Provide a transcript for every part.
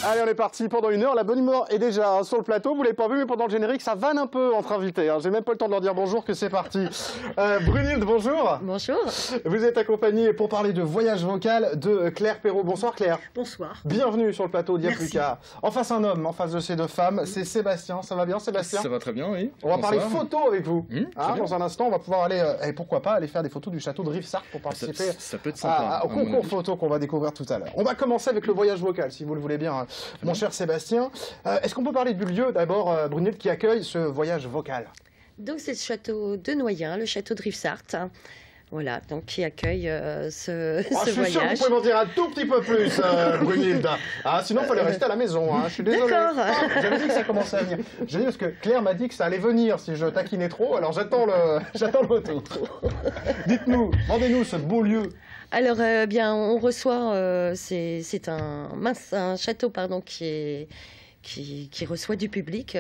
Allez, on est parti pendant 1 heure. La bonne humeur est déjà sur le plateau. Vous l'avez pas vu, mais pendant le générique, ça vanne un peu entre invités. J'ai même pas le temps de leur dire bonjour que c'est parti. Brunhilde, bonjour. Bonjour. Vous êtes accompagnée pour parler de voyage vocal de Claire Perrault. Bonsoir Claire. Bonsoir. Bienvenue sur le plateau d'Il y a plus qu'à. En face un homme, en face de ces deux femmes, c'est Sébastien. Ça va bien Sébastien? Ça va très bien, oui. On va parler photo avec vous. Dans un instant, on va pouvoir aller, et pourquoi pas, aller faire des photos du château de Rifsart pour participer ça peut être sympa, au concours photo qu'on va découvrir tout à l'heure. On va commencer avec le voyage vocal, si vous le voulez bien, mon cher Sébastien. Est-ce qu'on peut parler du lieu d'abord, Brunhilde, qui accueille ce voyage vocal? Donc c'est le château de Noyen, le château de Rifsart. Voilà, donc qui accueille ce je suis voyage. sûr que vous pouvez m'en dire un tout petit peu plus, Brunhilde. Sinon, il fallait rester à la maison. Je suis désolé. D'accord. J'avais dit que ça commençait à venir. J'ai dit parce que Claire m'a dit que ça allait venir si je taquinais trop. Alors j'attends le retour. Dites-nous, rendez-nous ce beau lieu. Alors, bien, on reçoit, c'est un château pardon, qui reçoit du public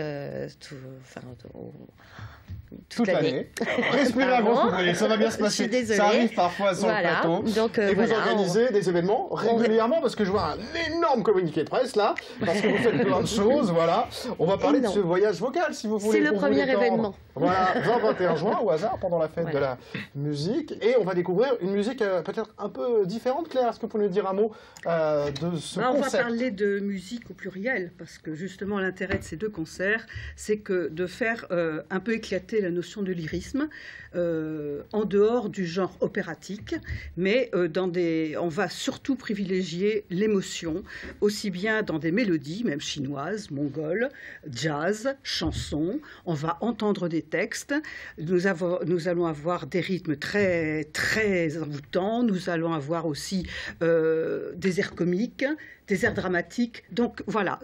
toute l'année. Respirez à gros souffle, ça va bien se passer. Ça arrive parfois sur le plateau. Donc, et vous organisez des événements régulièrement, parce que je vois un énorme communiqué de presse là, parce que vous faites plein de choses, voilà. On va parler de ce voyage vocal, si vous voulez. C'est le premier événement. Voilà, 20-21 juin, au hasard, pendant la fête de la musique. Et on va découvrir une musique peut-être un peu différente. Claire, est-ce que vous pouvez nous dire un mot de ce concept? On va parler de musique au pluriel, parce que justement l'intérêt de ces deux concerts, c'est que de faire un peu éclater la notion de lyrisme en dehors du genre opératique, mais on va surtout privilégier l'émotion, aussi bien dans des mélodies, même chinoises, mongoles, jazz, chansons. On va entendre des textes. Nous allons avoir des rythmes très, très envoûtants. Nous allons avoir aussi des airs comiques, des airs dramatiques. Donc voilà,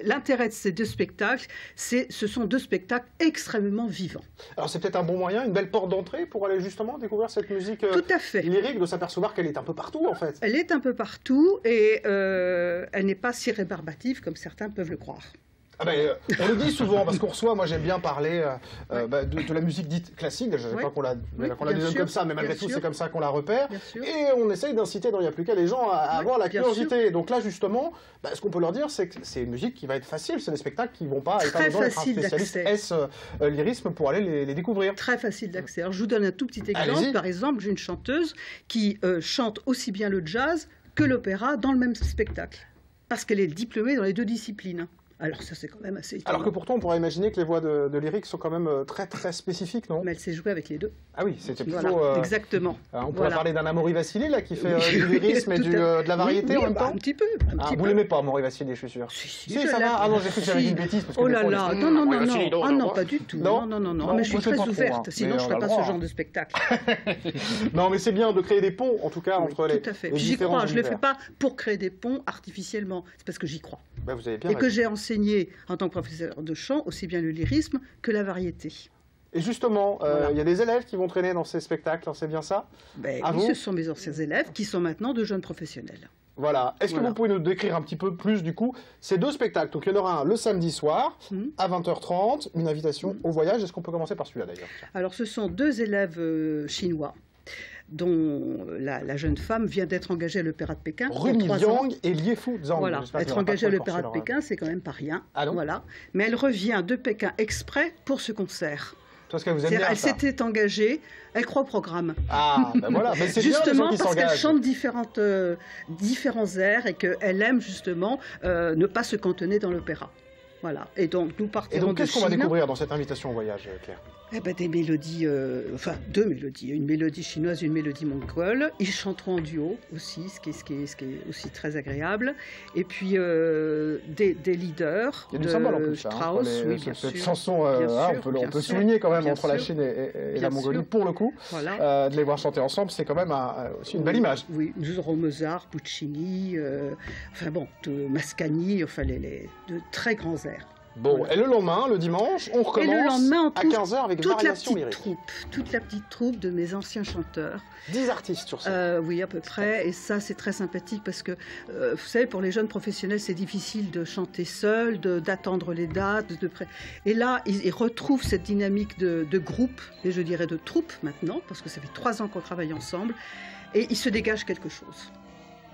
l'intérêt de ces deux spectacles, ce sont deux spectacles extrêmement vivants. Alors c'est peut-être un bon moyen, une belle porte d'entrée pour aller justement découvrir cette musique tout à fait lyrique, de s'apercevoir qu'elle est un peu partout en fait. Elle est un peu partout et elle n'est pas si rébarbative comme certains peuvent le croire. On le dit souvent, parce qu'on reçoit, moi j'aime bien parler de la musique dite classique, je ne sais pas qu'on la désigne comme ça, mais malgré tout c'est comme ça qu'on la repère, et on essaye d'inciter dans Il n'y a plus qu'à les gens à avoir la curiosité. Donc là justement, ce qu'on peut leur dire, c'est que c'est une musique qui va être facile, c'est des spectacles qui ne vont pas être besoin d'être un spécialiste lyrisme pour aller les découvrir. Très facile d'accès. Alors je vous donne un tout petit exemple. Par exemple, j'ai une chanteuse qui chante aussi bien le jazz que l'opéra dans le même spectacle, parce qu'elle est diplômée dans les deux disciplines. Alors ça c'est quand même assez étonnant. Alors que pourtant on pourrait imaginer que les voix de lyrique sont quand même très très spécifiques, non? Mais elle sait jouer avec les deux. Ah oui, c'était plutôt... Voilà, exactement. On pourrait parler d'un Amaury Vassili là, qui fait du lyrisme et de la variété en même temps. Un petit peu. Vous l'aimez pas, Amaury Vassili, je suis sûr. Si, ça va. Ah non, j'ai cru que j'avais dit une bêtise. Parce que oh là là, non, pas du tout. Non, mais je suis très ouverte, sinon je ne ferais pas ce genre de spectacle. Non, mais c'est bien de créer des ponts, en tout cas, entre les... Tout à fait. J'y crois, je ne le fais pas pour créer des ponts artificiellement, c'est parce que j'y crois. Vous avez bien et que j'ai enseigné en tant que professeur de chant aussi bien le lyrisme que la variété. Et justement, il y a des élèves qui vont traîner dans ces spectacles, c'est bien ça? Oui, ce sont mes anciens élèves qui sont maintenant de jeunes professionnels. Voilà. Est-ce que vous pouvez nous décrire un petit peu plus, du coup, ces deux spectacles? Donc, il y en aura un le samedi soir, à 20h30, une invitation au voyage. Est-ce qu'on peut commencer par celui-là, d'ailleurs? Alors, ce sont deux élèves chinois, dont la jeune femme vient d'être engagée à l'Opéra de Pékin. Rumi Yang et Liefu Zhang. Voilà, être engagée à l'Opéra de Pékin, c'est quand même pas rien. Ah non? Voilà. Mais elle revient de Pékin exprès pour ce concert. Parce qu'elle vous aime bien, elle s'était engagée, elle croit au programme. Ah, ben voilà, mais c'est justement bien parce qu'elle chante différents airs et qu'elle aime justement ne pas se cantonner dans l'opéra. Voilà. Et donc nous partons. Et donc qu'est-ce qu'on va découvrir dans cette invitation au voyage, Claire? Des mélodies, deux mélodies, une mélodie chinoise et une mélodie mongole. Ils chanteront en duo aussi, ce qui est aussi très agréable. Et puis des leaders. Il y a du symbole en plus, Strauss, oui, bien cette sûr. chanson, on peut souligner quand même entre la Chine et la Mongolie, pour le coup. Voilà. De les voir chanter ensemble, c'est quand même aussi une belle image. Oui, nous aurons Mozart, Puccini, Mascagni, de très grands airs. Bon, voilà. Et le lendemain, le dimanche, on recommence le lendemain, à 15h avec variation lyrique. Toute la petite troupe de mes anciens chanteurs. 10 artistes sur scène. Oui, à peu près. Et ça, c'est très sympathique parce que, vous savez, pour les jeunes professionnels, c'est difficile de chanter seul, d'attendre les dates. Et là, ils retrouvent cette dynamique de groupe, et je dirais de troupe maintenant, parce que ça fait 3 ans qu'on travaille ensemble, et il se dégage quelque chose.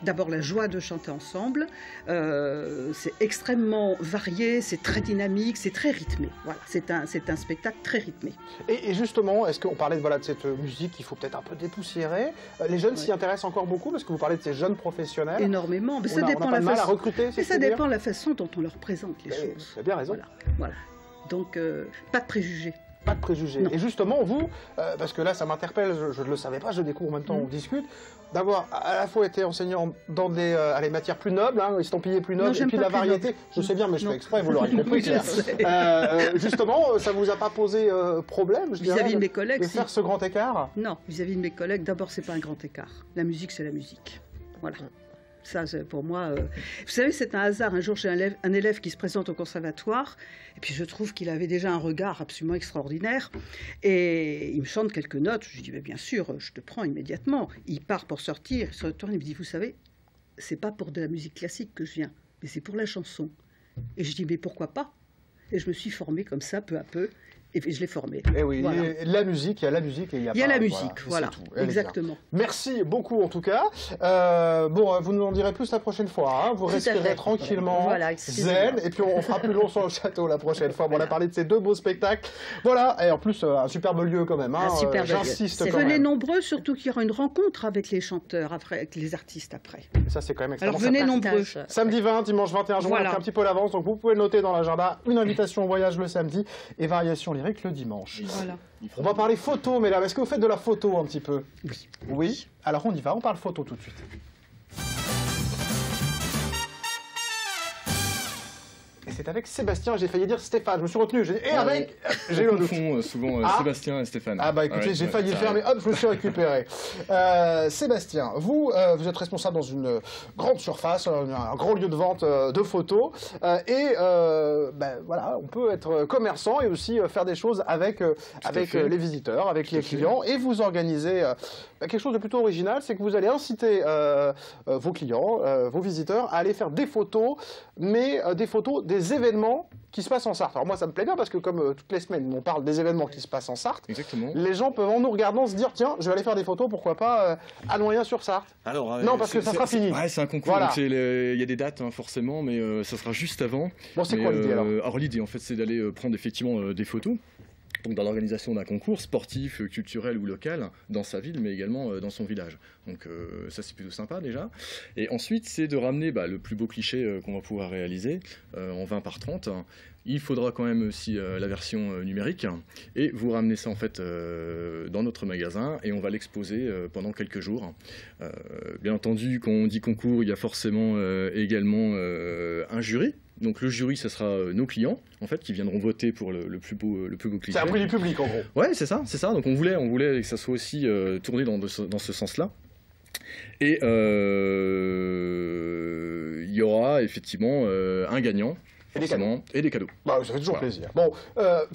d'abord la joie de chanter ensemble. C'est extrêmement varié, c'est très dynamique, c'est très rythmé. Voilà, c'est un spectacle très rythmé. Et justement, est-ce qu'on parlait de cette musique qu'il faut peut-être un peu dépoussiérer? Les jeunes s'y intéressent encore beaucoup parce que vous parlez de ces jeunes professionnels. Énormément, mais ça dépend on a pas de mal à recruter. Mais ça dépend de la façon dont on leur présente les choses. Vous avez bien raison. Voilà. Donc, pas de préjugés. Pas de préjugés. Et justement, vous, parce que là, ça m'interpelle, je ne le savais pas, je découvre en même temps, on discute, d'avoir à la fois été enseignant dans des matières plus nobles, estampillées plus nobles, et puis la variété. Je sais bien, mais je fais exprès, vous l'aurez compris. Justement, ça ne vous a pas posé problème, vis-à-vis de mes collègues, de faire ce grand écart? Non, vis-à-vis de mes collègues, d'abord, c'est pas un grand écart. La musique, c'est la musique. Voilà. Ça, pour moi, vous savez, c'est un hasard. Un jour, j'ai un élève qui se présente au conservatoire, et puis je trouve qu'il avait déjà un regard absolument extraordinaire, et il me chante quelques notes. Je lui dis, bien sûr, je te prends immédiatement. Il part pour sortir, il se retourne, il me dit, vous savez, c'est pas pour de la musique classique que je viens, mais c'est pour la chanson. Et je dis, mais pourquoi pas? Et je me suis formée comme ça, peu à peu. Et puis je l'ai formé. Et oui, voilà. La musique, il y a la musique et il y a pas... la musique, voilà, exactement. Merci beaucoup en tout cas. Bon, vous nous en direz plus la prochaine fois. Hein. Vous respirez tranquillement, zen, et puis on fera plus long sur le château la prochaine fois. Bon, on a parlé de ces deux beaux spectacles. Voilà, et en plus, un superbe lieu quand même. Hein. J'insiste quand même. Venez nombreux, surtout qu'il y aura une rencontre avec les chanteurs, avec les artistes après. Et ça, c'est quand même extrêmement Alors venez nombreux. Samedi 20, dimanche 21 juin, on a un petit peu l'avance, donc vous pouvez le noter dans l'agenda. Une invitation au voyage le samedi et variation le dimanche. Voilà. On va parler photo, mesdames. Est-ce que vous faites de la photo un petit peu? Oui. Oui. Alors on y va, on parle photo tout de suite. Et c'est avec Sébastien, j'ai failli dire Stéphane, je me suis retenu, j'ai eu un doute. Souvent Sébastien et Stéphane. Ah bah écoutez, j'ai failli le faire, mais hop, je me suis récupéré. Sébastien, vous êtes responsable dans une grande surface, un grand lieu de vente de photos, voilà, on peut être commerçant et aussi faire des choses avec les visiteurs, avec les clients, et vous organisez quelque chose de plutôt original, c'est que vous allez inciter vos clients, vos visiteurs, à aller faire des photos, mais des photos des événements qui se passent en Sarthe. Alors moi, ça me plaît bien parce que comme toutes les semaines, on parle des événements qui se passent en Sarthe. Exactement. Les gens peuvent en nous regardant se dire, tiens, je vais aller faire des photos, pourquoi pas à Noyen-sur-Sarthe. Alors, non, parce que ça sera fini. Ouais, c'est un concours, voilà. Il y a des dates forcément, mais ça sera juste avant. Bon, c'est quoi l'idée alors? Alors l'idée, en fait, c'est d'aller prendre effectivement des photos. Donc dans l'organisation d'un concours sportif, culturel ou local, dans sa ville, mais également dans son village. Donc ça, c'est plutôt sympa déjà. Et ensuite, c'est de ramener le plus beau cliché qu'on va pouvoir réaliser en 20 par 30. Il faudra quand même aussi la version numérique. Et vous ramenez ça en fait dans notre magasin et on va l'exposer pendant quelques jours. Bien entendu, quand on dit concours, il y a forcément également un jury. Donc le jury, ce sera nos clients, en fait, qui viendront voter pour le plus beau cliché. C'est un prix du public, en gros. Ouais, c'est ça. Donc on voulait que ça soit aussi tourné dans ce sens-là. Et il y aura effectivement un gagnant. Et des cadeaux. Bah, ça fait toujours plaisir. Bon,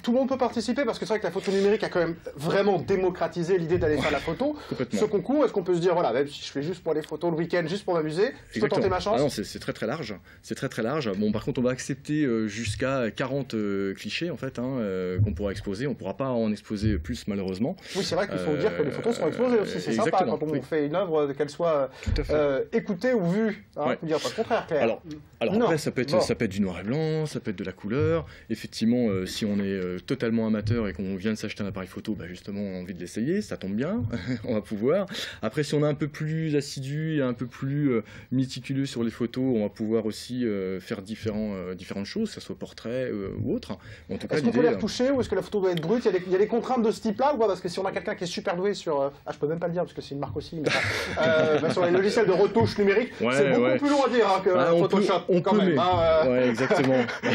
tout le monde peut participer parce que c'est vrai que la photo numérique a quand même vraiment démocratisé l'idée d'aller faire la photo. Complètement. Ce concours, est-ce qu'on peut se dire, voilà, même si je fais juste pour les photos le week-end, juste pour m'amuser, je peux tenter ma chance? Ah non, c'est très très large. C'est très très large. Bon, par contre, on va accepter jusqu'à 40 clichés en fait, qu'on pourra exposer. On ne pourra pas en exposer plus malheureusement. Oui, c'est vrai qu'il faut dire que les photos seront exposées aussi. C'est sympa quand on fait une œuvre, qu'elle soit écoutée ou vue. Hein, ouais. Dire pas le contraire, Claire. Alors après, ça peut être du noir et blanc, ça peut être de la couleur. Effectivement, si on est totalement amateur et qu'on vient de s'acheter un appareil photo, justement, on a envie de l'essayer, ça tombe bien, on va pouvoir. Après, si on est un peu plus assidu et un peu plus méticuleux sur les photos, on va pouvoir aussi faire différentes choses, que ce soit portrait ou autre. En tout cas, est-ce qu'on peut les retoucher ou est-ce que la photo doit être brute? Il y a des contraintes de ce type-là ou pas? Parce que si on a quelqu'un qui est super doué sur... je peux même pas le dire parce que c'est une marque aussi, mais sur les logiciels de retouche numérique, c'est beaucoup plus long à dire que Photoshop. On peut, même. Ouais, exactement.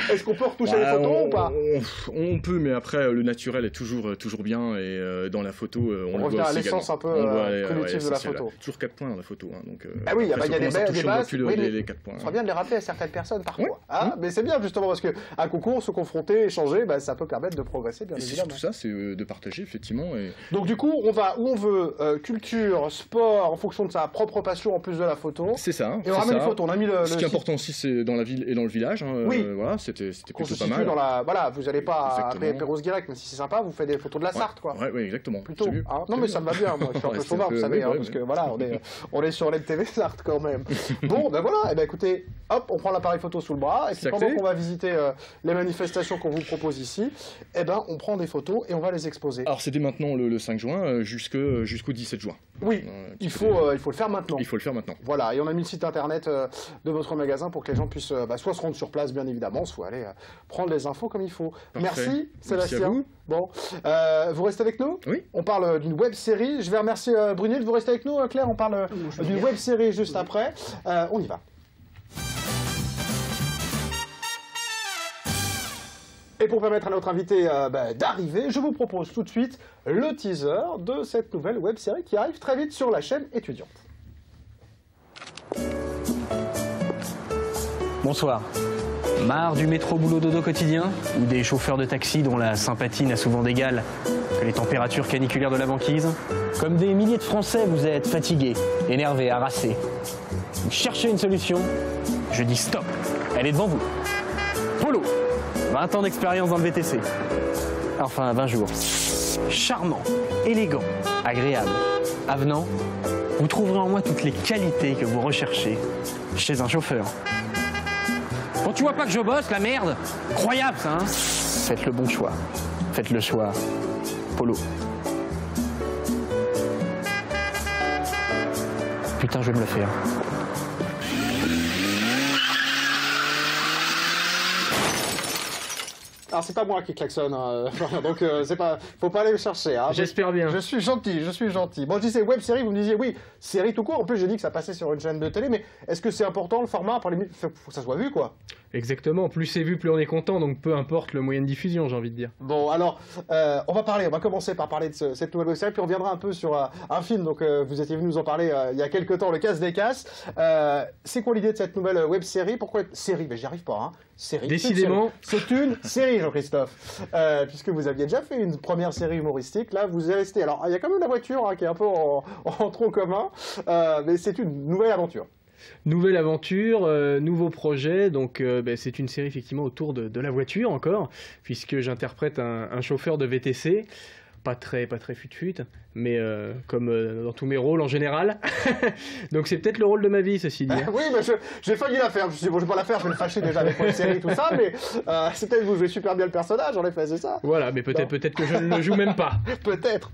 Est-ce qu'on peut retoucher les photos ou pas? On peut, mais après, le naturel est toujours bien. Et dans la photo, on le revient voit à l'essence un peu primitive de la photo. Toujours 4 points dans la photo. Hein, donc, oui, il y a des bases. Les 4 points. Ça serait bien de les rappeler à certaines personnes parfois. Mais c'est bien justement parce qu'un concours, se confronter, échanger, ça peut permettre de progresser, bien évidemment. Tout ça, c'est de partager, effectivement. Donc du coup, on va où on veut, culture, sport, en fonction de sa propre passion en plus de la photo. C'est ça. Et on ramène les photos. On a mis Ce qui est important aussi, c'est dans la ville et dans le village. Oui, voilà, c'était plutôt pas mal. Dans la... Voilà, vous n'allez pas à Perros-Guirec, mais si c'est sympa, vous faites des photos de la Sarthe, quoi. Oui, exactement. Plutôt. Ah, non, mais ça me va bien, moi, je suis un peu chauvin, vous savez, parce que voilà, on est sur l'NTV Sarthe quand même. Bon, ben voilà, et ben écoutez, hop, on prend l'appareil photo sous le bras, et puis pendant qu'on va visiter les manifestations qu'on vous propose ici, eh ben on prend des photos et on va les exposer. Alors c'est dès maintenant le 5 juin jusqu'au 17 juin. Oui, il faut le faire maintenant. Il faut le faire maintenant. Voilà, et on a mis le site internet de votre magasin pour que les gens puissent soit se rendre sur place, bien évidemment, soit aller prendre les infos comme il faut. Parfait. Merci, Sébastien. Merci à vous. Bon, vous restez avec nous? Oui. On parle d'une web-série. Je vais remercier Brunhilde. Vous restez avec nous, Claire? On parle d'une web-série juste après. On y va. Et pour permettre à notre invité d'arriver, je vous propose tout de suite le teaser de cette nouvelle web-série qui arrive très vite sur la chaîne étudiante. Bonsoir. Marre du métro boulot dodo quotidien ou des chauffeurs de taxi dont la sympathie n'a souvent d'égal que les températures caniculaires de la banquise? Comme des milliers de Français, vous êtes fatigués, énervés, harassés. Vous cherchez une solution? Je dis stop, elle est devant vous. Polo, 20 ans d'expérience dans le VTC. Enfin, 20 jours. Charmant, élégant, agréable, avenant. Vous trouverez en moi toutes les qualités que vous recherchez chez un chauffeur. Bon, tu vois pas que je bosse, la merde? Incroyable, ça, hein? Faites le bon choix. Faites le choix. Polo. Putain, je vais me le faire. Alors c'est pas moi qui klaxonne, donc c'est pas, faut pas aller me chercher. Hein. J'espère bien. Je suis gentil. Bon, je disais web série, vous me disiez oui, série tout court. En plus, j'ai dit que ça passait sur une chaîne de télé, mais est-ce que c'est important le format? Faut que ça soit vu, quoi. Exactement. Plus c'est vu, plus on est content. Donc peu importe le moyen de diffusion, j'ai envie de dire. Bon, alors on va commencer par parler de cette nouvelle web série, puis on reviendra un peu sur un film. Donc vous étiez venu nous en parler il y a quelques temps, Le Casse des Casses. C'est quoi l'idée de cette nouvelle web série? Pourquoi série? Ben j'y arrive pas. Hein. Série. Décidément. C'est une série, Jean-Christophe. Puisque vous aviez déjà fait une première série humoristique, là vous êtes resté. Alors il y a quand même la voiture qui est un peu en tronc commun, mais c'est une nouvelle aventure. Nouvelle aventure, nouveau projet, donc c'est une série effectivement autour de la voiture encore, puisque j'interprète un chauffeur de VTC, pas très fut-fut, mais comme dans tous mes rôles en général. Donc c'est peut-être le rôle de ma vie, ceci dit. Oui, mais j'ai failli la faire, je me suis dit bon, je vais pas la faire, je vais le fâcher déjà avec une série, tout ça, mais c'est peut-être que vous jouez super bien le personnage, en effet, c'est ça. Voilà, mais peut-être que je ne le joue même pas. Peut-être.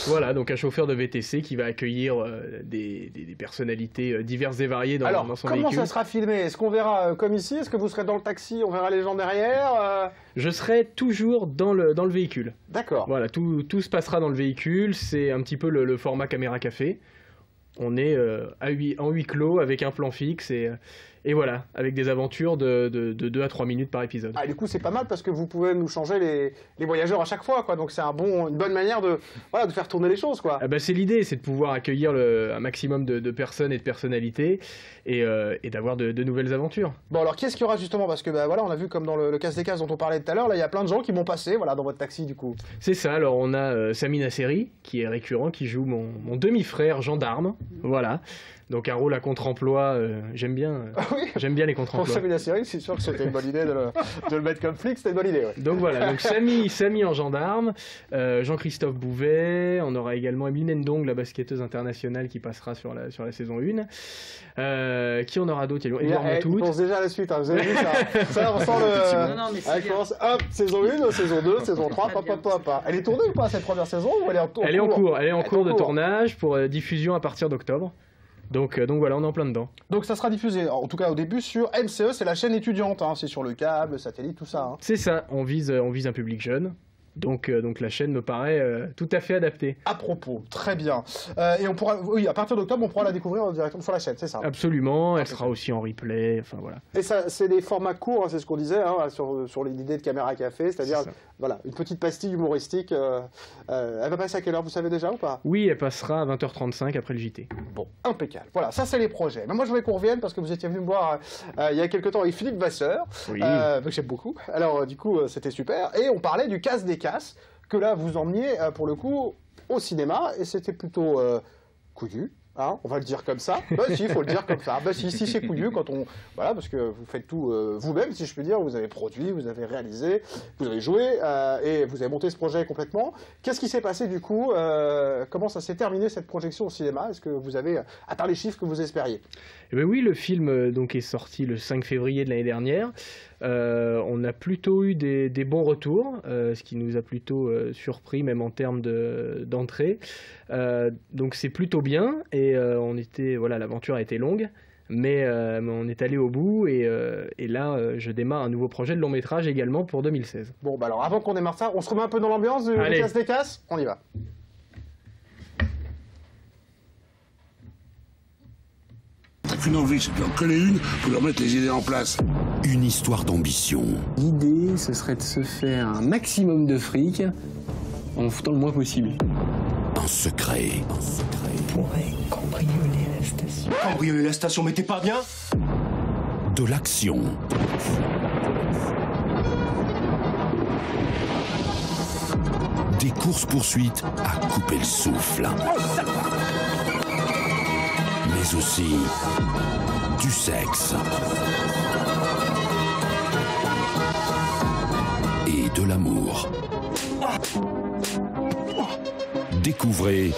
Voilà, donc un chauffeur de VTC qui va accueillir des personnalités diverses et variées dans son véhicule. Alors, comment ça sera filmé? Est-ce qu'on verra comme ici? Est-ce que vous serez dans le taxi? On verra les gens derrière? Je serai toujours dans le véhicule. D'accord. Voilà, tout se passera dans le véhicule. C'est un petit peu le format caméra café. On est en huis clos avec un plan fixe et voilà, avec des aventures de 2 à 3 minutes par épisode. Ah, du coup, c'est pas mal parce que vous pouvez nous changer les voyageurs à chaque fois, quoi. Donc c'est une bonne manière de faire tourner les choses, quoi. Ah bah, c'est l'idée, c'est de pouvoir accueillir un maximum de personnes et de personnalités et d'avoir de nouvelles aventures. Bon, alors qu'est-ce qu'il y aura justement? Parce que voilà, on a vu comme dans le Casse des Cases dont on parlait tout à l'heure, là il y a plein de gens qui vont passer dans votre taxi, du coup. C'est ça, alors on a Sami Nasseri qui est récurrent, qui joue mon demi-frère gendarme, voilà. Donc un rôle à contre-emploi, j'aime bien les contre-emplois. Pour Sami Nasseri, c'est sûr que c'était une bonne idée de le mettre comme flic, c'était une bonne idée. Ouais. Donc voilà, donc Sami en gendarme, Jean-Christophe Bouvet, on aura également Emeline Ndong, la basketteuse internationale qui passera sur la saison 1. Qui on aura d'autres? Il pense déjà à la suite, hein. Vous avez vu ça? Ça, on sent le... Non, mais c'est bien. Hop, saison 1, saison 2, saison 3, papa. Elle est tournée ou pas cette première saison ou elle est en cours? Elle est en cours de tournage pour diffusion à partir d'octobre. Donc voilà, on est en plein dedans. Donc ça sera diffusé, en tout cas au début, sur MCE, c'est la chaîne étudiante, hein. C'est sur le câble, le satellite, tout ça. Hein. C'est ça, on vise un public jeune. Donc la chaîne me paraît tout à fait adaptée. À propos, très bien. Et on pourra, à partir d'octobre, on pourra la découvrir directement sur la chaîne, c'est ça? Absolument, elle sera aussi en replay, enfin voilà. Et ça, c'est des formats courts, hein, c'est ce qu'on disait, hein, sur l'idée de caméra café, c'est-à-dire voilà, une petite pastille humoristique. Elle va passer à quelle heure, vous savez déjà ou pas? Oui, elle passera à 20h35 après le JT. Bon, impeccable. Voilà, ça c'est les projets. Mais moi je voulais qu'on revienne parce que vous étiez venu me voir il y a quelques temps avec Philippe Vasseur, que j'aime beaucoup. Alors du coup, c'était super. Et on parlait du Casse des Casses, que là vous emmeniez pour le coup au cinéma, et c'était plutôt couillu. Hein, on va le dire comme ça. Bah si, il faut le dire comme ça. Bah si, c'est couillu quand on... Voilà, parce que vous faites tout vous-même, si je puis dire. Vous avez produit, vous avez réalisé, vous avez joué, et vous avez monté ce projet complètement. Qu'est-ce qui s'est passé du coup? Comment ça s'est terminé cette projection au cinéma? Est-ce que vous avez atteint les chiffres que vous espériez? Eh bien oui, le film donc est sorti le 5 février de l'année dernière. On a plutôt eu des bons retours, ce qui nous a plutôt surpris, même en termes d'entrée. Donc c'est plutôt bien, et voilà, l'aventure a été longue, mais on est allé au bout, et là, je démarre un nouveau projet de long métrage également pour 2016. Bon, bah alors avant qu'on démarre ça, on se remet un peu dans l'ambiance du Casse des Casses? On y va. T'as qu'une envie, c'est de leur coller une pour leur mettre les idées en place. Une histoire d'ambition. L'idée, ce serait de se faire un maximum de fric en foutant le moins possible. Un secret. On pourrait cambrioler la station. Cambrioler la station, mais t'es pas bien? De l'action. Des courses-poursuites à couper le souffle. Mais aussi du sexe. Et de l'amour. Découvrez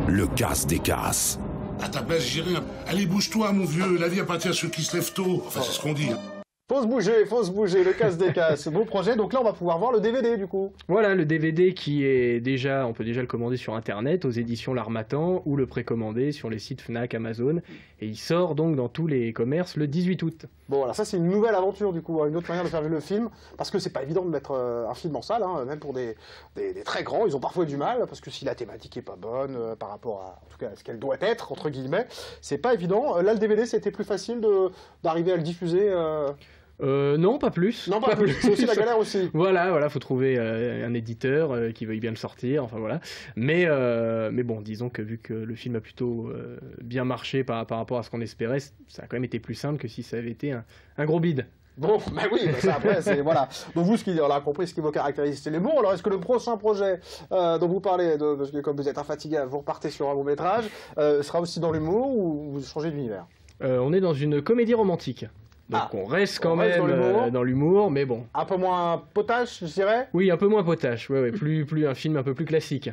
le Casse des Casses. À ta place, j'irai. Allez, bouge-toi, mon vieux. La vie appartient à ceux qui se lèvent tôt. Enfin, c'est ce qu'on dit. Faut se bouger, le Casse des Casses. Beau projet, donc là on va pouvoir voir le DVD du coup. Voilà, le DVD qui est déjà, on peut déjà le commander sur internet aux éditions L'Harmattan, ou le précommander sur les sites Fnac, Amazon, et il sort donc dans tous les commerces le 18 août. Bon, alors ça c'est une nouvelle aventure du coup, une autre manière de faire le film, parce que c'est pas évident de mettre un film en salle, hein, même pour des très grands, ils ont parfois du mal, parce que si la thématique est pas bonne par rapport à, en tout cas, à ce qu'elle doit être, entre guillemets, c'est pas évident. Là le DVD c'était plus facile d'arriver à le diffuser Non, pas plus. Non, pas plus. C'est aussi la galère aussi. Voilà, faut trouver un éditeur qui veuille bien le sortir, enfin voilà. Mais bon, disons que vu que le film a plutôt bien marché par rapport à ce qu'on espérait, ça a quand même été plus simple que si ça avait été un gros bide. Bon, bah oui, bah ça après, c'est voilà. Donc vous, on a compris ce qui vous caractérise, c'est les mots. Alors est-ce que le prochain projet dont vous parlez, parce que comme vous êtes infatigable, vous repartez sur un long métrage, sera aussi dans l'humour ou vous changez d'univers? On est dans une comédie romantique. Donc on reste quand même dans l'humour, mais bon. Un peu moins potache, je dirais? Oui, un peu moins potache, ouais, plus un film un peu plus classique.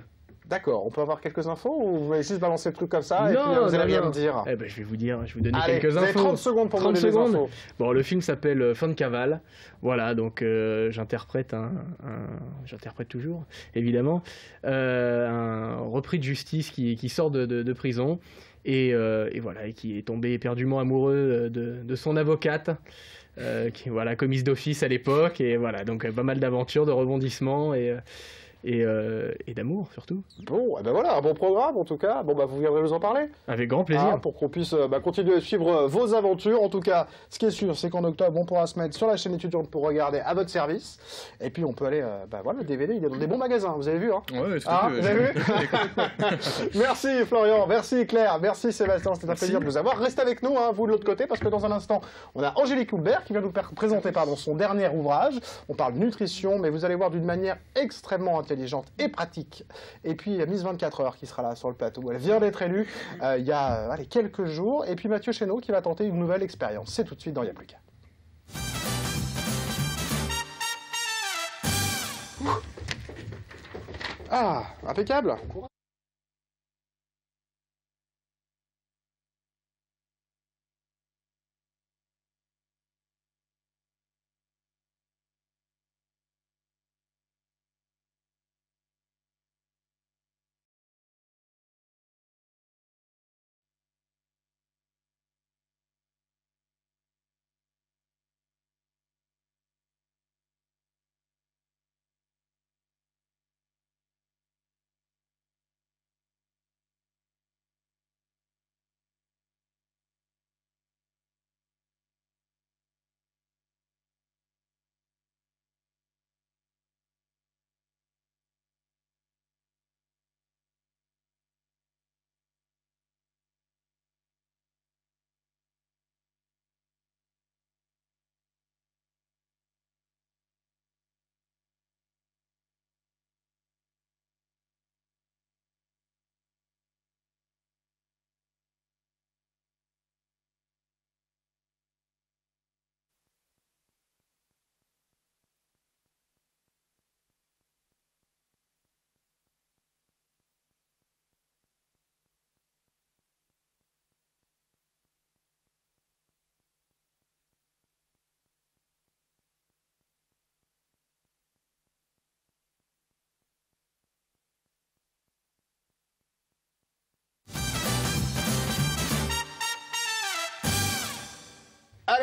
D'accord, on peut avoir quelques infos ou vous allez juste balancer le truc comme ça et puis vous allez rien me dire? Eh ben, je vais vous donner Allez, quelques vous infos. avez 30 secondes pour me donner des infos. Bon, le film s'appelle Fin de cavale. Voilà, donc j'interprète j'interprète toujours, évidemment, un repris de justice qui sort de prison. Et voilà, et qui est tombé éperdument amoureux de son avocate, qui voilà, commise d'office à l'époque, et voilà, donc pas mal d'aventures, de rebondissements et d'amour surtout. Bon, et ben voilà, un bon programme en tout cas. Bon, bah vous viendrez nous en parler. Avec grand plaisir. Pour qu'on puisse continuer à suivre vos aventures. En tout cas, ce qui est sûr, c'est qu'en octobre, on pourra se mettre sur la chaîne étudiante pour regarder à votre service. Et puis on peut aller, voilà, le DVD, il est dans des bons magasins. Vous avez vu, hein? Ouais, tout à fait. Vous avez vu? Merci Florian, merci Claire, merci Sébastien, c'était un plaisir de vous avoir. Restez avec nous, hein, vous de l'autre côté, parce que dans un instant, on a Angélique Houlbert qui vient nous présenter son dernier ouvrage. On parle nutrition, mais vous allez voir d'une manière extrêmement intelligente et pratique. Et puis Miss 24 heures qui sera là sur le plateau. Elle vient d'être élue il y a quelques jours. Et puis Mathieu Chéneau qui va tenter une nouvelle expérience. C'est tout de suite dans Y'a plus qu'à. Ah, impeccable.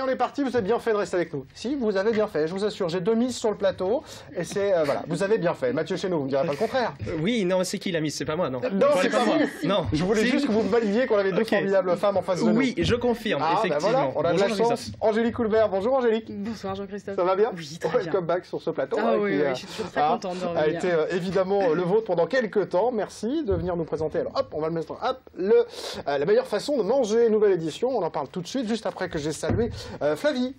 on est parti, vous avez bien fait de rester avec nous. Si, vous avez bien fait, je vous assure, j'ai 2 mises sur le plateau, et c'est, voilà, vous avez bien fait. Mathieu Chéneau, vous ne direz pas le contraire. Oui, non, c'est qui la mise? C'est pas moi, non. Non, c'est pas moi. Non, je voulais juste que vous validiez qu'on avait 2 formidables femmes en face de nous. Oui, je confirme, effectivement. Voilà, on a de la chance. Angélique Coulbert, bonjour Angélique. Bonsoir Jean-Christophe. Ça va bien? Oui, très bien. Welcome back sur ce plateau. Oui, je suis toujours très contente de revenir. A été évidemment le vôtre pendant quelques temps. Merci de venir nous présenter. Alors hop, on va le mettre. Hop, la meilleure façon de manger, nouvelle édition. On en parle tout de suite, juste après que j'ai salué Flavie,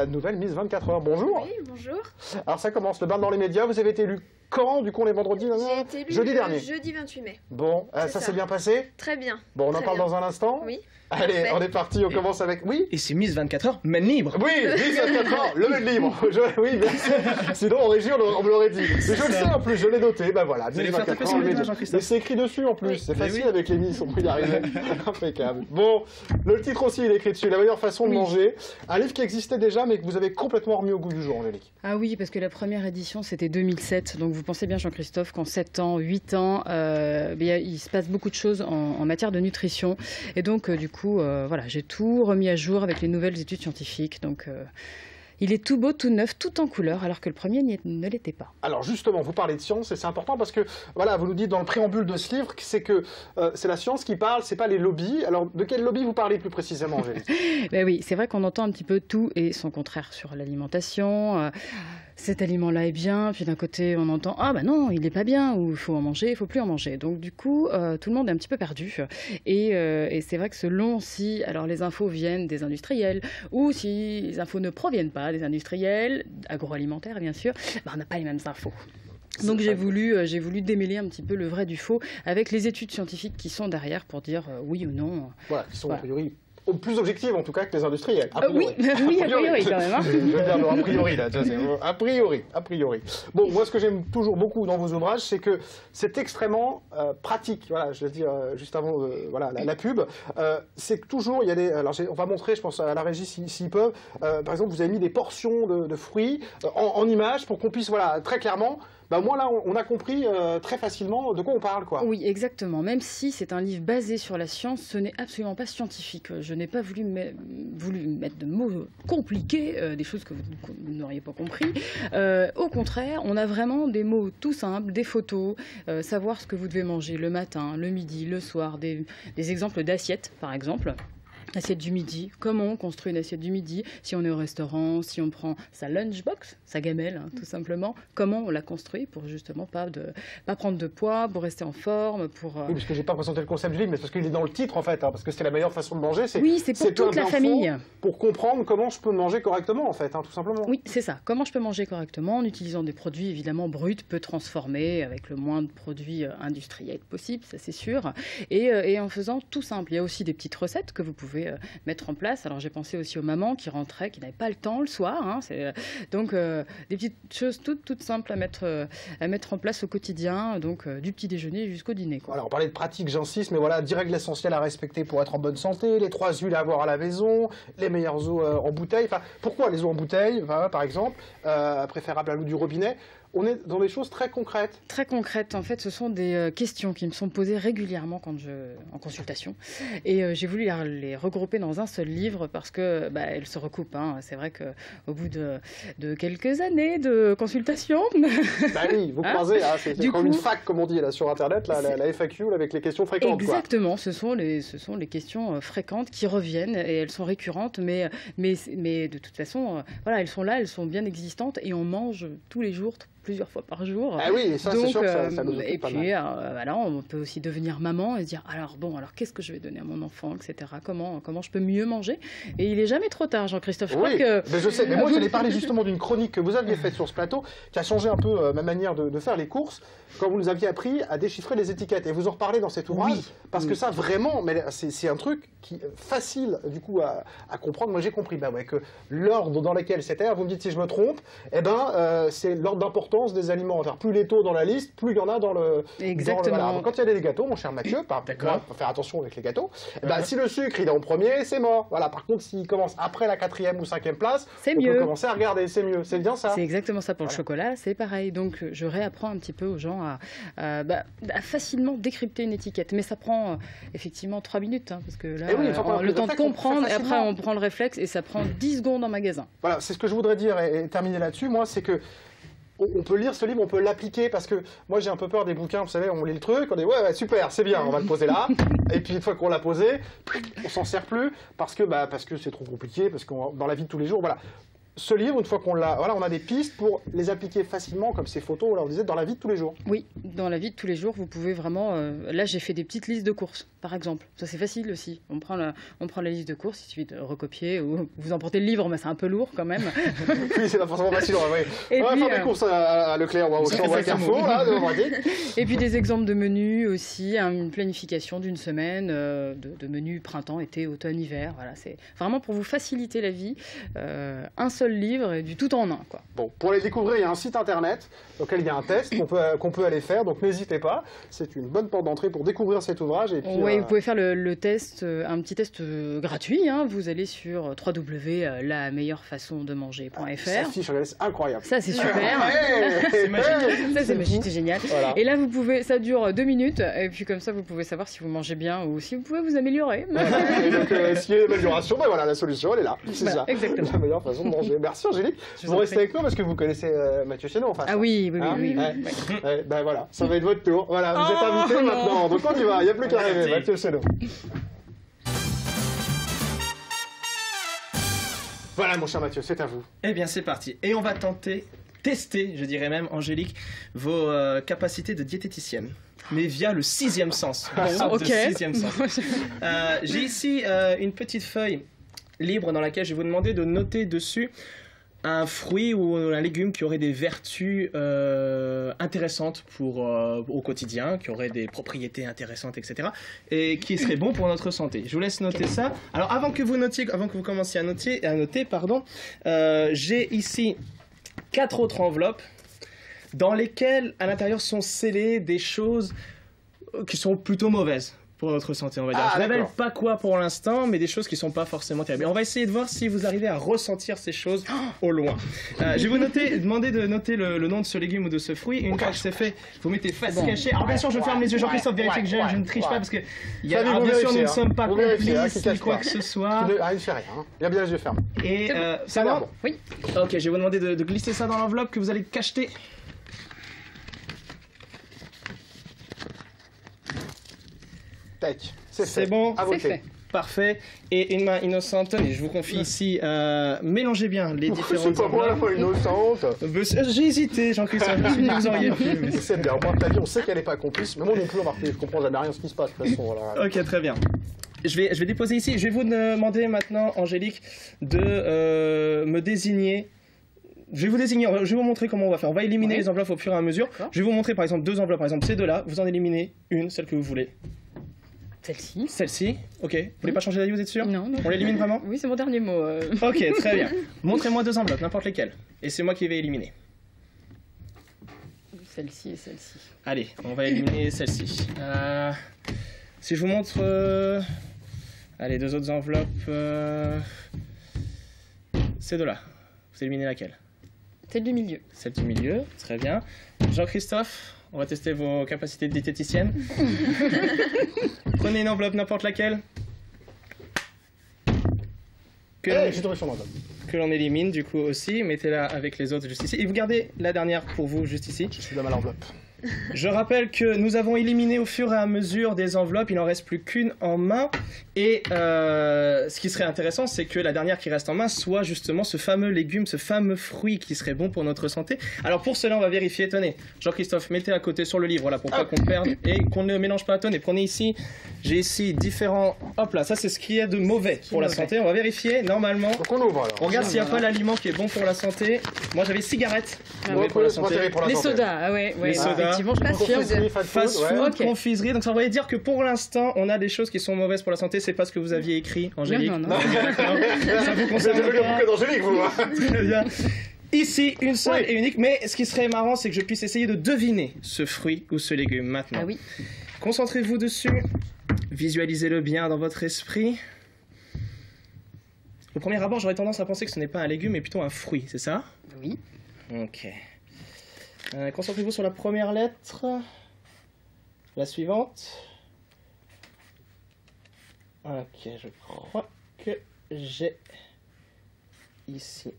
nouvelle Miss 24 heures. Bonjour. Oui, bonjour. Alors ça commence, le bain dans les médias. Vous avez été élu quand, du coup, on est vendredi? J'ai été élu jeudi dernier. Jeudi 28 mai. Bon, ça s'est bien passé? Très bien. Bon, on en parle dans un instant? Oui. Allez, on est parti, on commence avec... Oui. Et c'est Miss 24 heures, main libre. Oui, Miss 24 heures, le main libre. Oui, merci. Sinon, en régie, on me l'aurait dit. Mais je le sais en plus, je l'ai noté. Ben voilà, Miss 24 heures, le média. Mais c'est écrit dessus en plus. Oui. C'est facile avec les Miss, on peut y arriver. Impeccable. Bon, le titre aussi, il est écrit dessus. La meilleure façon de manger. Un livre qui existait déjà, mais que vous avez complètement remis au goût du jour, Angélique. Ah oui, parce que la première édition, c'était 2007. Donc vous pensez bien, Jean-Christophe, qu'en 7 ans, 8 ans, il se passe beaucoup de choses en matière de nutrition. Et donc, du coup, voilà, j'ai tout remis à jour avec les nouvelles études scientifiques. Donc, il est tout beau, tout neuf, tout en couleur, alors que le premier ne l'était pas. Alors justement, vous parlez de science et c'est important parce que, voilà, vous nous dites dans le préambule de ce livre que c'est la science qui parle, c'est pas les lobbies. Alors de quel lobby vous parlez plus précisément, Angélique? Ben oui, c'est vrai qu'on entend un petit peu tout et son contraire sur l'alimentation. Cet aliment-là est bien, puis d'un côté on entend « Ah ben non, il n'est pas bien » ou « Il faut en manger, il ne faut plus en manger ». Donc du coup, tout le monde est un petit peu perdu. Et c'est vrai que selon si alors, les infos viennent des industriels ou si les infos ne proviennent pas des industriels, agroalimentaires bien sûr, ben, on n'a pas les mêmes infos. Donc j'ai voulu démêler un petit peu le vrai du faux avec les études scientifiques qui sont derrière pour dire oui ou non. Voilà, qui sont a priori plus objectives en tout cas que les industriels. Oui, a priori quand même. Hein. Je veux dire, a priori là, a priori. Bon, moi ce que j'aime toujours beaucoup dans vos ouvrages, c'est que c'est extrêmement pratique. Voilà, je veux dire juste avant voilà, la pub, c'est que toujours il y a des. Alors on va montrer, je pense à la régie s'ils peuvent. Par exemple, vous avez mis des portions de fruits en images pour qu'on puisse voilà très clairement. Bah, moi là, on a compris très facilement de quoi on parle, quoi. Oui, exactement. Même si c'est un livre basé sur la science, ce n'est absolument pas scientifique. Je n'ai pas voulu mettre de mots compliqués, des choses que vous n'auriez pas compris. Au contraire, on a vraiment des mots tout simples, des photos, savoir ce que vous devez manger le matin, le midi, le soir, des exemples d'assiettes, par exemple. Assiette du midi, comment on construit une assiette du midi, si on est au restaurant, si on prend sa lunchbox, sa gamelle, hein, tout simplement, comment on la construit pour justement pas prendre de poids, pour rester en forme, pour... Oui, parce que j'ai pas présenté le concept du livre, mais parce qu'il est dans le titre en fait, hein, parce que c'est la meilleure façon de manger. Oui, c'est pour toute la famille. Pour comprendre comment je peux manger correctement en fait, hein, tout simplement. Oui, c'est ça. Comment je peux manger correctement en utilisant des produits évidemment bruts, peu transformés, avec le moins de produits industriels possible, ça c'est sûr, et en faisant tout simple. Il y a aussi des petites recettes que vous pouvez mettre en place. Alors j'ai pensé aussi aux mamans qui rentraient, qui n'avaient pas le temps le soir. Hein, donc des petites choses toutes simples à mettre en place au quotidien, donc du petit déjeuner jusqu'au dîner. Quoi. Alors on parlait de pratique, j'insiste, mais voilà, 10 règles essentielles à respecter pour être en bonne santé, les 3 huiles à avoir à la maison, les meilleures eaux en bouteille. Enfin, pourquoi les eaux en bouteille, par exemple, préférable à l'eau du robinet? On est dans des choses très concrètes. Très concrètes. En fait, ce sont des questions qui me sont posées régulièrement en consultation. Et j'ai voulu les regrouper dans un seul livre parce que elles se recoupent. Hein. C'est vrai qu'au bout de quelques années de consultation... Bah oui, vous croisez. Hein, c'est comme une fac, comme on dit là, sur Internet, la FAQ là, avec les questions fréquentes. Exactement. Quoi. Ce sont les questions fréquentes qui reviennent et elles sont récurrentes. Mais de toute façon, voilà, elles sont là, elles sont bien existantes et on mange tous les jours, plusieurs fois par jour. Ah oui, ça c'est sûr que ça nous occupe pas mal. Et puis, voilà, on peut aussi devenir maman et se dire, alors qu'est-ce que je vais donner à mon enfant, etc. Comment je peux mieux manger? Et il n'est jamais trop tard, Jean-Christophe. Je sais, mais moi j'allais parler justement d'une chronique que vous aviez faite sur ce plateau, qui a changé un peu ma manière de faire les courses, quand vous nous aviez appris à déchiffrer les étiquettes. Et vous en reparlez dans cet ouvrage, parce que ça vraiment, mais c'est un truc qui est facile du coup à comprendre. Moi j'ai compris que l'ordre dans lequel c'était, vous me dites si je me trompe, c'est l'ordre d'importance l'importance des aliments. Enfin, plus les taux dans la liste, plus il y en a dans le... Exactement. Voilà. Donc, quand il y a des gâteaux, mon cher Mathieu, faut faire attention avec les gâteaux, si le sucre il est en premier, c'est mort. Voilà. Par contre, s'il commence après la 4e ou 5e place, c'est on mieux. peut commencer à regarder, c'est mieux. C'est bien ça. C'est exactement ça. Pour le chocolat, c'est pareil. Donc, je réapprends un petit peu aux gens à facilement décrypter une étiquette. Mais ça prend effectivement 3 minutes, hein, parce que là, le temps de comprendre, et après on prend le réflexe, et ça prend 10 secondes en magasin. Voilà, c'est ce que je voudrais dire et terminer là-dessus. Moi, c'est que on peut lire ce livre, on peut l'appliquer, parce que moi j'ai un peu peur des bouquins, vous savez, on lit le truc, on dit ouais super, c'est bien, on va le poser là, et puis une fois qu'on l'a posé, on s'en sert plus, parce que c'est trop compliqué, parce que dans la vie de tous les jours, voilà. Ce livre, une fois qu'on l'a, on a des pistes pour les appliquer facilement, comme ces photos, là, on disait, dans la vie de tous les jours. Oui, dans la vie de tous les jours, vous pouvez vraiment... là, j'ai fait des petites listes de courses, par exemple. Ça, c'est facile aussi. On prend la liste de courses, il suffit de recopier, ou vous emportez le livre, mais c'est un peu lourd quand même. Oui, c'est pas forcément facile. On va faire des courses à Leclerc ou à Auchan ou à Carrefour, là, Et puis des exemples de menus aussi, une planification d'une semaine, de menus printemps, été, automne, hiver. Voilà, c'est vraiment pour vous faciliter la vie. Un seul livre et du tout en un, quoi. Bon, pour les découvrir, il y a un site internet auquel il y a un test qu'on peut aller faire, donc n'hésitez pas. C'est une bonne porte d'entrée pour découvrir cet ouvrage. Et puis, oui, vous pouvez faire le test, un petit test gratuit. Hein. Vous allez sur www.lameilleurefasondeManger.fr. Ça affiche, c'est incroyable. Ça, c'est super. C'est magique. Ça, c'est magique, c'est génial. Voilà. Et là, ça dure 2 minutes, et puis comme ça, vous pouvez savoir si vous mangez bien ou si vous pouvez vous améliorer. Et donc, s'il y a une amélioration, voilà, la solution, elle est là. C'est ça. Exactement. La meilleure façon de manger. Merci Angélique. Vous restez avec nous parce que vous connaissez Mathieu Chéneau en face. Ah oui. Ben voilà, ça va être votre tour. Voilà, vous êtes invité maintenant. Donc on y va, il n'y a plus qu'à arriver. Mathieu Chéneau. Voilà mon cher Mathieu, c'est à vous. Eh bien c'est parti. Et on va tester, je dirais même, Angélique, vos capacités de diététicienne. Mais via le 6e sens. Ok. 6e sens. J'ai ici une petite feuille libre dans laquelle je vais vous demander de noter dessus un fruit ou un légume qui aurait des vertus intéressantes au quotidien, qui aurait des propriétés intéressantes, etc. et qui serait bon pour notre santé. Je vous laisse noter ça. Alors avant que vous commenciez à noter, j'ai ici 4 autres enveloppes dans lesquelles à l'intérieur sont scellées des choses qui sont plutôt mauvaises pour notre santé, on va dire. Je ne révèle pas quoi pour l'instant, mais des choses qui ne sont pas forcément terribles. On va essayer de voir si vous arrivez à ressentir ces choses au loin. Je vais vous demander de noter le nom de ce légume ou de ce fruit. Une fois que c'est fait, vous mettez face cachée. Alors bien sûr, je ferme les yeux. Jean-Christophe, vérifiez que je ne triche pas parce que bien sûr, nous ne sommes pas complices ni quoi que ce soit. Il ne fait rien. Il a bien les yeux fermés. Et ça va. Oui. Ok, je vais vous demander de glisser ça dans l'enveloppe que vous allez cacheter. C'est bon, c'est fait. Parfait. Et une main innocente. Tenez, je vous confie ici, mélangez bien les différentes enveloppes. C'est pas moi la main innocente. J'ai hésité, Jean-Christophe. Vous auriez pu. C'est bien, on ta vie, on sait qu'elle n'est pas complice, mais moi non plus, je comprends jamais rien ce qui se passe de toute façon. Voilà. Ok, très bien. Je vais déposer ici. Je vais vous demander maintenant, Angélique, de me désigner. Je vais vous montrer comment on va faire. On va éliminer les enveloppes au fur et à mesure. Je vais vous montrer par exemple 2 enveloppes, par exemple ces 2-là. Vous en éliminez une, celle que vous voulez. Celle-ci. Celle-ci, ok. Vous voulez pas changer d'avis, vous êtes sûr? Non. On l'élimine vraiment? Oui, c'est mon dernier mot. Ok, très bien. Montrez-moi 2 enveloppes, n'importe lesquelles. Et c'est moi qui vais éliminer. Celle-ci et celle-ci. Allez, on va éliminer celle-ci. Si je vous montre... Allez, 2 autres enveloppes... Ces 2-là. Vous éliminez laquelle? Celle du milieu. Celle du milieu, très bien. Jean-Christophe, on va tester vos capacités de diététicienne. Prenez une enveloppe, n'importe laquelle. Que l'on élimine du coup aussi. Mettez-la avec les autres juste ici. Et vous gardez la dernière pour vous juste ici. Je suis dans ma enveloppe. Je rappelle que nous avons éliminé au fur et à mesure des enveloppes, il n'en reste plus qu'une en main. Et ce qui serait intéressant, c'est que la dernière qui reste en main soit justement ce fameux légume, ce fameux fruit qui serait bon pour notre santé. Alors pour cela, on va vérifier. Tenez, Jean-Christophe, mettez à côté sur le livre, voilà, pour pas qu'on perde et qu'on ne mélange pas. Tenez, prenez ici, j'ai ici différents... Hop là, ça c'est ce qui est de mauvais pour la santé. On va vérifier, normalement. Donc on ouvre alors. On regarde s'il n'y a pas l'aliment qui est bon pour la santé. Moi j'avais cigarettes. Pour la santé. Les sodas, ah ouais. Les sodas. Effectivement, je confirme. Fast food, confiserie. Donc ça voudrait dire que pour l'instant, on a des choses qui sont mauvaises pour la santé. C'est pas ce que vous aviez écrit, Angélique. Non. Ça vous concerne pas d'Angélique, vous. Très bien. ici, une seule et unique. Mais ce qui serait marrant, c'est que je puisse essayer de deviner ce fruit ou ce légume maintenant. Ah oui. Concentrez-vous dessus. Visualisez-le bien dans votre esprit. Au premier abord, j'aurais tendance à penser que ce n'est pas un légume, mais plutôt un fruit, c'est ça? Oui. Ok. Concentrez-vous sur la première lettre. La suivante. Ok, je crois que j'ai ici.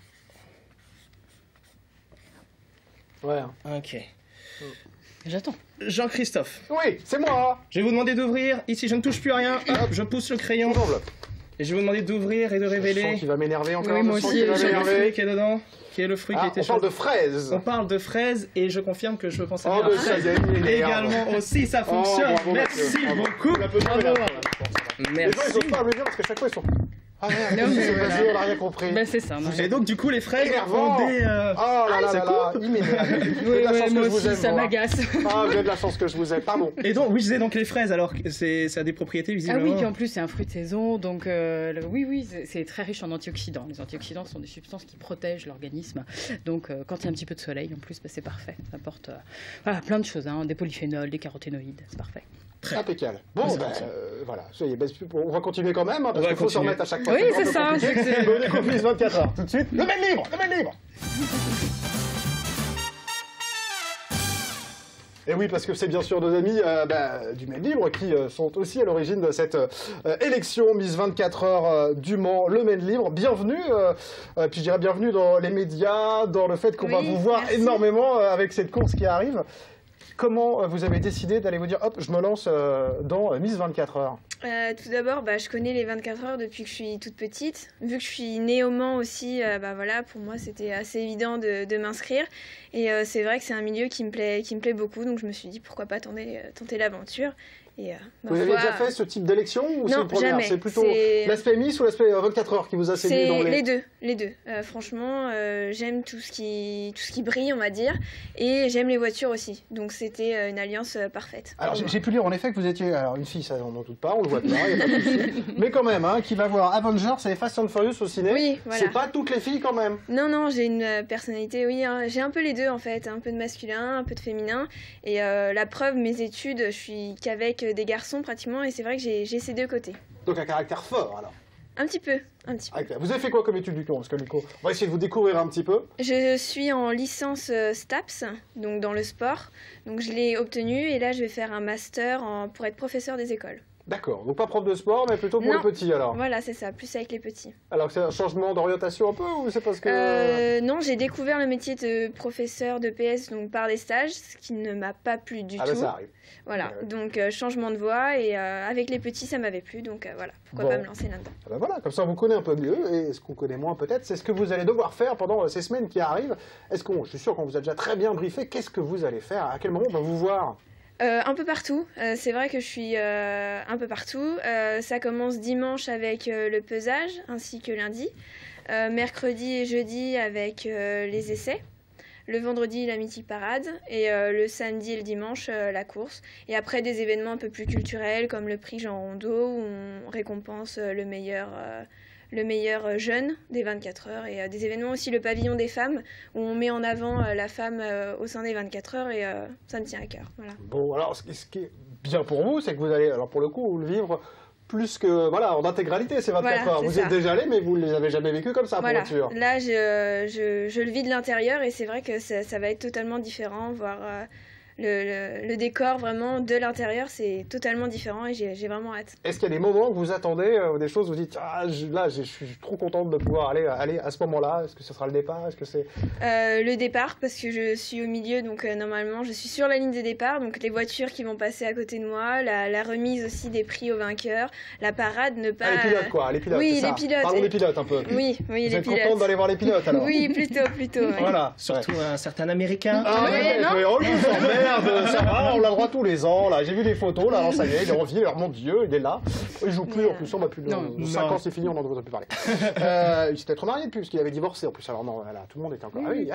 Ouais. Ok. J'attends. Jean-Christophe. Oui, c'est moi. Je vais vous demander d'ouvrir. Ici, je ne touche plus à rien. Hop, je pousse le crayon. Et je vais vous demander d'ouvrir et de révéler. Je sens qu'il va m'énerver encore. Oui, moi aussi. Quel est le fruit qui est dedans? Qui est le fruit qui a été choisi? On parle de fraises. On parle de fraises et je confirme que je pense à bien la fraise. Également aussi, ça fonctionne. Bravo, merci beaucoup. Bravo. Merci. Les gens, ils n'osent pas me le dire parce que chaque fois, ils sont... Ah merde, on n'a rien compris. Ben c'est ça. Et donc du coup les fraises énervant. Ont des... Oh là là là là, il m'énerve. Oui, moi aussi, ça m'agace. Ah, vous avez de la chance que je vous aime, pardon. Et donc, oui, je disais donc les fraises, alors ça a des propriétés visiblement. Ah oui, puis en plus c'est un fruit de saison, donc oui, c'est très riche en antioxydants. Les antioxydants sont des substances qui protègent l'organisme, donc quand il y a un petit peu de soleil en plus, c'est parfait. Ça apporte plein de choses, des polyphénols, des caroténoïdes, c'est parfait. Impeccable. Bon, voilà, on va continuer quand même, parce qu'il faut se remettre à chaque fois. Oui, c'est ça. Bonne écoute, 24 heures. Tout de suite, le mail libre. Et oui, parce que c'est bien sûr nos amis du Mail Libre qui sont aussi à l'origine de cette élection Miss 24 heures du Mans, le Mail Libre. Bienvenue, puis je dirais bienvenue dans les médias, dans le fait qu'on va vous voir énormément avec cette course qui arrive. Comment vous avez décidé d'aller vous dire, hop, je me lance dans Miss 24 heures? Tout d'abord, je connais les 24 heures depuis que je suis toute petite. Vu que je suis née au Mans aussi, voilà, pour moi, c'était assez évident de m'inscrire. Et c'est vrai que c'est un milieu qui me plaît beaucoup, donc je me suis dit, pourquoi pas tenter l'aventure. Et, vous avez déjà fait ce type d'élection ou c'est une première? Jamais. C'est plutôt l'aspect Miss ou l'aspect 24 heures qui vous a séduit dans les deux. Franchement, j'aime tout ce qui brille, on va dire, et j'aime les voitures aussi. Donc c'était une alliance parfaite. Alors j'ai pu lire en effet que vous étiez une fille, ça on n'en doute pas, on le voit bien, il n'y a pas de souci. Mais quand même, qui va voir Avengers et Fast and Furious au ciné, oui, voilà. C'est pas toutes les filles quand même. Non, j'ai une personnalité, oui, j'ai un peu les deux en fait, un peu de masculin, un peu de féminin. Et la preuve, mes études, je suis qu'avec des garçons pratiquement, et c'est vrai que j'ai ces deux côtés. Donc un caractère fort alors? Un petit peu. Vous avez fait quoi comme étude du coup? Parce que Nico, on va essayer de vous découvrir un petit peu. Je suis en licence STAPS, donc dans le sport. Donc je l'ai obtenue et là je vais faire un master pour être professeur des écoles. D'accord, donc pas prof de sport, mais plutôt pour les petits alors. Voilà, c'est ça, plus avec les petits. Alors c'est un changement d'orientation un peu ou c'est parce que... Non, j'ai découvert le métier de professeur de PS donc, par des stages, ce qui ne m'a pas plu du tout. Ça arrive. Voilà, donc changement de voie et avec les petits ça m'avait plu, donc voilà, pourquoi pas me lancer là-dedans. Voilà, comme ça on vous connaît un peu mieux et ce qu'on connaît moins peut-être, c'est ce que vous allez devoir faire pendant ces semaines qui arrivent. Je suis sûr qu'on vous a déjà très bien briefé, qu'est-ce que vous allez faire? À quel moment on va vous voir? Un peu partout, c'est vrai que je suis un peu partout. Ça commence dimanche avec le pesage ainsi que lundi, mercredi et jeudi avec les essais. Le vendredi, la mythique parade, et le samedi et le dimanche, la course. Et après, des événements un peu plus culturels, comme le prix Jean Rondeau, où on récompense le meilleur jeune des 24 heures. Et des événements aussi, le pavillon des femmes, où on met en avant la femme au sein des 24 heures, et ça me tient à cœur. Voilà. Bon, alors, ce qui est bien pour vous, c'est que vous allez, alors pour le coup, le vivre plus que, en intégralité, ces 24 heures. Vous y êtes déjà allé, mais vous ne les avez jamais vécues comme ça, pour être sûr. Là, je le vis de l'intérieur et c'est vrai que ça va être totalement différent, voire le décor vraiment de l'intérieur, c'est totalement différent et j'ai vraiment hâte. Est-ce qu'il y a des moments que vous attendez, des choses où vous dites là, je suis trop contente de pouvoir aller à ce moment-là? Est-ce que ce sera le départ? Est-ce que c'est le départ, parce que je suis au milieu, donc normalement je suis sur la ligne des départs, donc les voitures qui vont passer à côté de moi, la remise aussi des prix aux vainqueurs, la parade, ne pas... les pilotes quoi, les pilotes. Oui, les pilotes. Parlons des pilotes un peu. Oui, vous les pilotes. Vous êtes contente d'aller voir les pilotes alors? Oui, plutôt. Voilà, surtout un certain Américain. Oui, non. merde, ça va, on l'a droit tous les ans, là. J'ai vu des photos, là, alors ça y est, il est en vie, alors mon Dieu, il est là. Il joue plus, en plus, on va plus. 5 ans, c'est fini, on n'en devrait plus parler. Il s'était trop marié depuis, parce qu'il avait divorcé, en plus, alors non, là, tout le monde était encore. Ah oui.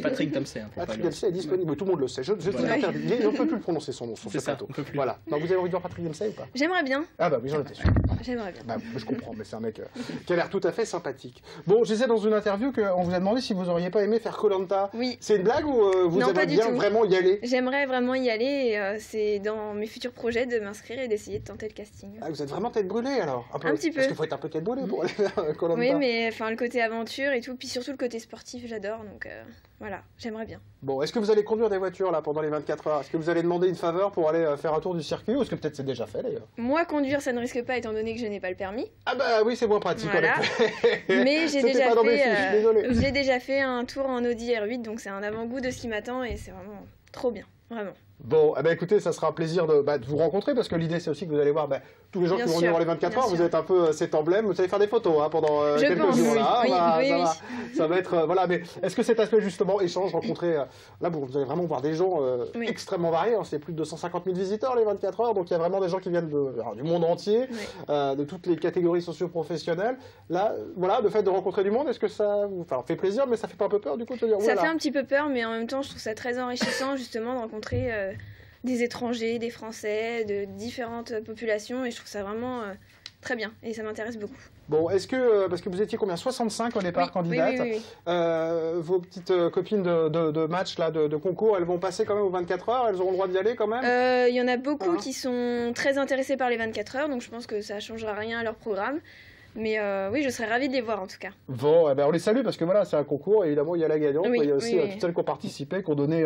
Patrick Dempsey. Patrick Dempsey est disponible, tout le monde le sait. Je ne interdit. On ne peut plus le prononcer son nom sur ce plateau. Voilà. Donc, vous avez envie de voir Patrick Dempsey ou pas? J'aimerais bien. Ah bah oui, j'en étais sûr. J'aimerais bien. Bah, je comprends, mais c'est un mec qui a l'air tout à fait sympathique. Bon, je disais dans une interview qu'on vous a demandé si vous auriez pas aimé faire Koh-Lanta. Oui. C'est une blague ou vous aimeriez bien vraiment y aller? J'aimerais vraiment y aller et c'est dans mes futurs projets de m'inscrire et d'essayer de tenter le casting. Ah, vous êtes vraiment tête brûlée alors? Un petit peu. Parce qu'il faut être un peu tête brûlée pour aller faire Koh-Lanta. Oui, mais enfin le côté aventure et tout, puis surtout le côté sportif, j'adore, donc voilà, j'aimerais bien. Bon, est-ce que vous allez conduire des voitures là pendant les 24 heures? Est-ce que vous allez demander une faveur pour aller faire un tour du circuit ou est-ce que peut-être c'est déjà fait d'ailleurs? Moi, conduire, ça ne risque pas étant donné que je n'ai pas le permis. Ah bah oui, c'est moins pratique. Voilà. Mais j'ai déjà fait un tour en Audi R8, donc c'est un avant-goût de ce qui m'attend et c'est vraiment trop bien, vraiment. Bon, eh ben écoutez, ça sera un plaisir de vous rencontrer parce que l'idée c'est aussi que vous allez voir tous les gens qui vont venir dans les 24 heures, vous êtes un peu cet emblème, vous allez faire des photos pendant quelques jours là. Ça va être voilà, mais est-ce que cet aspect justement échange, rencontrer là vous allez vraiment voir des gens extrêmement variés, hein, c'est plus de 250 000 visiteurs les 24 heures, donc il y a vraiment des gens qui viennent du monde entier, de toutes les catégories socio-professionnelles. Là, voilà, le fait de rencontrer du monde, est-ce que ça vous fait plaisir, mais ça fait pas un peu peur du coup de se dire Ça fait un petit peu peur, mais en même temps je trouve ça très enrichissant justement de rencontrer des étrangers, des Français, de différentes populations, et je trouve ça vraiment très bien, et ça m'intéresse beaucoup. Bon, est-ce que, parce que vous étiez combien, 65 au départ candidates, oui. Vos petites copines de match, là, de concours, elles vont passer quand même aux 24 heures, elles auront le droit d'y aller quand même? Il y en a beaucoup qui sont très intéressés par les 24 heures, donc je pense que ça ne changera rien à leur programme. Mais oui, je serais ravie de les voir en tout cas. Bon, on les salue parce que voilà, c'est un concours, évidemment il y a la gagnante, mais il y a aussi toutes celles qui ont participé, qui ont donné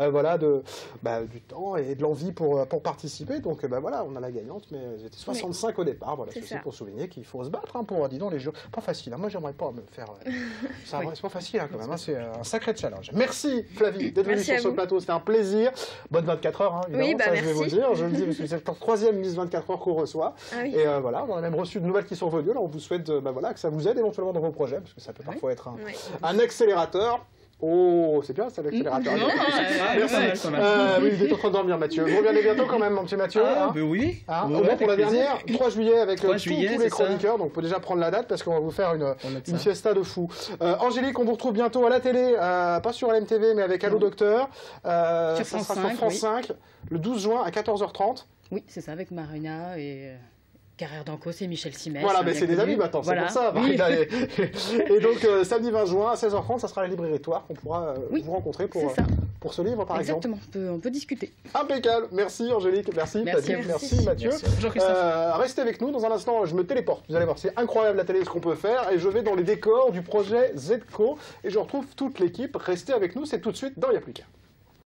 du temps et de l'envie pour participer. Donc voilà, on a la gagnante, mais ils étaient 65 au départ. Voilà, c'est pour souligner qu'il faut se battre pour, dis donc, les jeux. Pas facile, hein. Moi j'aimerais pas me faire. C'est pas facile quand même, hein. C'est un sacré challenge. Merci Flavie d'être venue sur ce plateau, c'était un plaisir. Bonne 24 heures, hein, évidemment, ça je vais vous le dire. Je le dis parce que c'est la 3e Miss 24 heures qu'on reçoit. Et voilà, on a même reçu de nouvelles qui sont venues. On vous souhaite que ça vous aide éventuellement dans vos projets, parce que ça peut parfois être un accélérateur. Oh, c'est bien, c'est l'accélérateur. Merci. Oui, il est en train de dormir, Mathieu. Vous reviendrez bientôt quand même, mon petit Mathieu. Oui. Au moins pour la dernière, 3 juillet avec tous les chroniqueurs. Donc, on peut déjà prendre la date parce qu'on va vous faire une fiesta de fou. Angélique, on vous retrouve bientôt à la télé, pas sur LMTV, mais avec Allo Docteur. Ça sera sur France 5, le 12 juin à 14h30. Oui, c'est ça, avec Marina et Carrère d'Ancos et Michel Simès. Voilà, mais c'est des amis maintenant, c'est pour ça. Marina et donc, samedi 20 juin à 16h30, ça sera la librairie Toire qu'on pourra vous rencontrer pour ce livre, par exemple. Exactement, on peut discuter. Impeccable. Merci Angélique, merci Mathieu. Restez avec nous, dans un instant, je me téléporte. Vous allez voir, c'est incroyable la télé, ce qu'on peut faire. Et je vais dans les décors du projet ZCO et je retrouve toute l'équipe. Restez avec nous, c'est tout de suite dans Y'a plus qu'à.